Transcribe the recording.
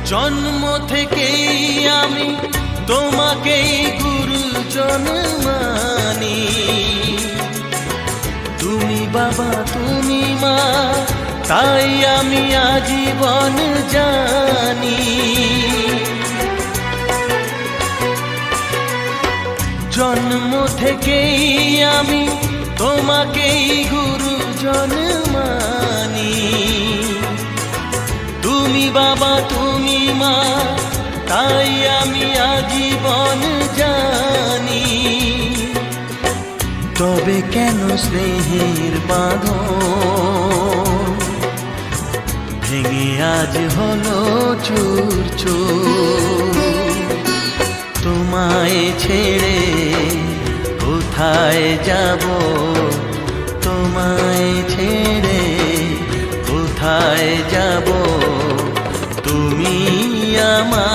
জন্ম থেকেই আমি তোমাকেই গুরুজন মানি। তুমি বাবা তুমি মা, তাই আমি আজীবন জানি। জন্ম থেকেই আমি তোমাকেই গুরুজন মানি। তুমি বাবা তুমি মা, তাই আমি আজীবন জানি। তবে কেন স্নেহের বাঁধন ভেঙে আজ হলো চুর চুর? তোমায় ছেড়ে কোথায় যাব, তোমায় ছেড়ে কোথায় যাব? তুমি আমার